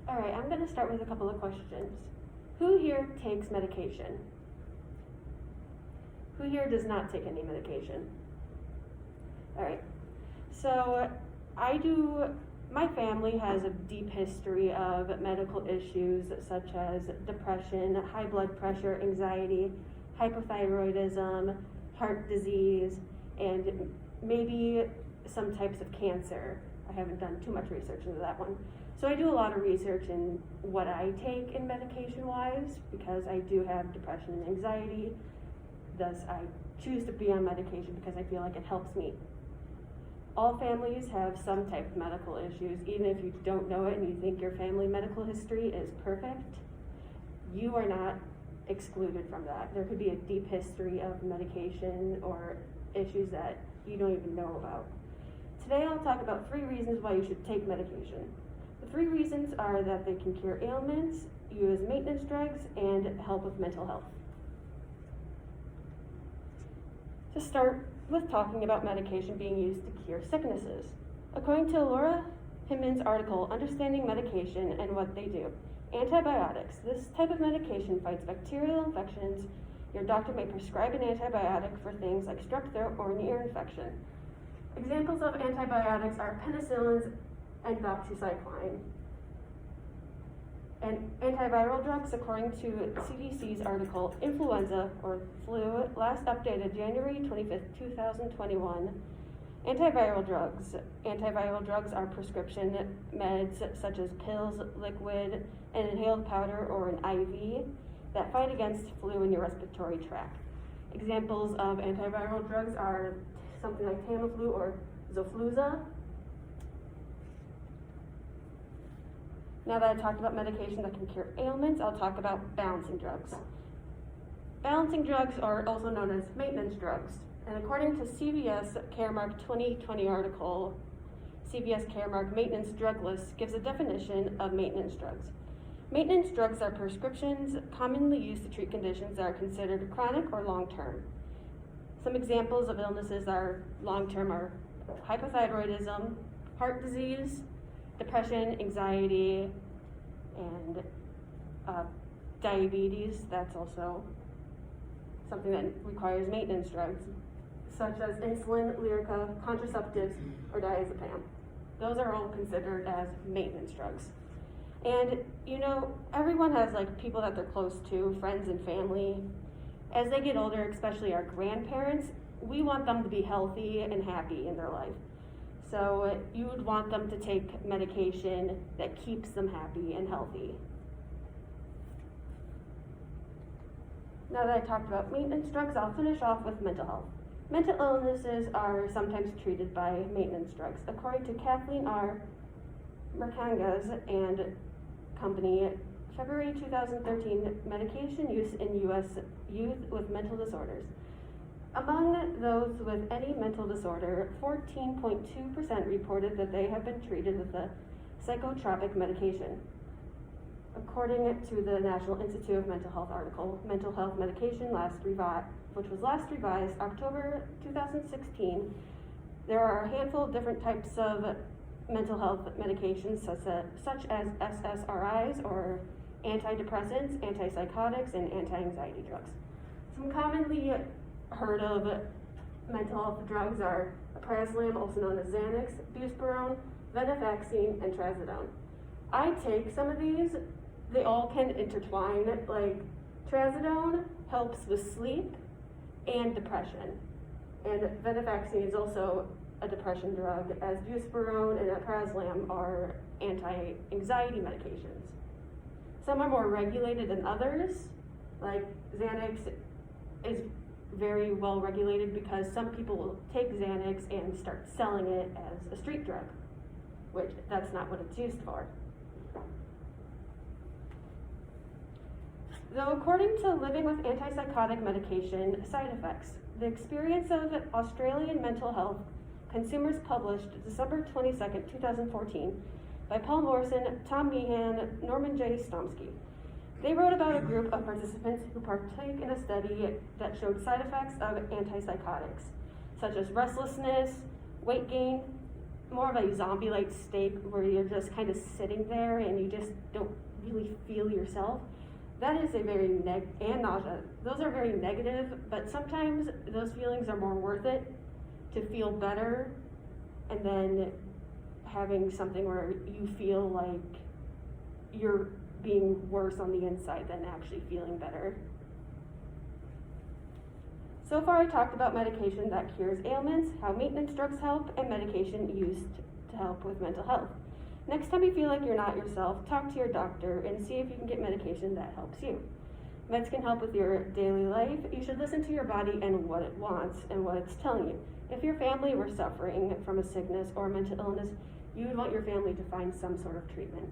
All right, I'm going to start with a couple of questions. Who here takes medication? Who here does not take any medication? All right, so my family has a deep history of medical issues such as depression, high blood pressure, anxiety, hypothyroidism, heart disease, and maybe some types of cancer. I haven't done too much research into that one. So I do a lot of research in what I take in medication-wise because I do have depression and anxiety. Thus, I choose to be on medication because I feel like it helps me. All families have some type of medical issues. Even if you don't know it and you think your family medical history is perfect, you are not excluded from that. There could be a deep history of medication or issues that you don't even know about. Today I'll talk about 3 reasons why you should take medication. The 3 reasons are that they can cure ailments, use maintenance drugs, and help with mental health. To start with talking about medication being used to cure sicknesses. According to Laura Hinman's article, Understanding Medication and What They Do, antibiotics. This type of medication fights bacterial infections. Your doctor may prescribe an antibiotic for things like strep throat or an ear infection. Examples of antibiotics are penicillins and doxycycline. And antiviral drugs, according to CDC's article, Influenza or Flu, last updated January 25th, 2021. Antiviral drugs. Antiviral drugs are prescription meds such as pills, liquid, an inhaled powder, or an IV that fight against flu in your respiratory tract. Examples of antiviral drugs are something like Tamiflu or Xofluza. Now that I've talked about medication that can cure ailments, I'll talk about balancing drugs. Balancing drugs are also known as maintenance drugs. And according to CVS Caremark 2020 article, CVS Caremark Maintenance Drug List gives a definition of maintenance drugs. Maintenance drugs are prescriptions commonly used to treat conditions that are considered chronic or long-term. Some examples of illnesses are long-term are hypothyroidism, heart disease, depression, anxiety, and diabetes. That's also something that requires maintenance drugs, such as insulin, Lyrica, contraceptives, or diazepam. Those are all considered as maintenance drugs. And everyone has people that they're close to, friends and family. As they get older, especially our grandparents, we want them to be healthy and happy in their life. So you would want them to take medication that keeps them happy and healthy. Now that I talked about maintenance drugs, I'll finish off with mental health. Mental illnesses are sometimes treated by maintenance drugs. According to Kathleen R. Merkangas and Company, February 2013, medication use in U.S. youth with mental disorders. Among those with any mental disorder, 14.2% reported that they have been treated with a psychotropic medication. According to the National Institute of Mental Health article, mental health medication which was last revised October 2016, there are a handful of different types of mental health medications such as SSRIs or antidepressants, antipsychotics, and anti-anxiety drugs. Some commonly heard of mental health drugs are Prazolam, also known as Xanax, buspirone, venlafaxine, and trazodone. I take some of these. They all can intertwine. Like trazodone helps with sleep and depression, and venlafaxine is also a depression drug, as buspirone and prazolam are anti-anxiety medications. Some are more regulated than others. Like Xanax is very well regulated because some people will take Xanax and start selling it as a street drug, which that's not what it's used for. Though according to Living with Antipsychotic Medication Side Effects, the experience of Australian Mental Health Consumers published December 22nd, 2014 by Paul Morrison, Tom Meehan, Norman J. Stomsky. They wrote about a group of participants who partake in a study that showed side effects of antipsychotics, such as restlessness, weight gain, more of a zombie-like state where you're just kind of sitting there and you just don't really feel yourself, that is a very and nausea. Those are very negative, but sometimes those feelings are more worth it to feel better, and then having something where you feel like you're being worse on the inside than actually feeling better. So far I talked about medication that cures ailments, how maintenance drugs help, and medication used to help with mental health. Next time you feel like you're not yourself, talk to your doctor and see if you can get medication that helps you. Meds can help with your daily life. You should listen to your body and what it wants and what it's telling you. If your family were suffering from a sickness or a mental illness, you would want your family to find some sort of treatment.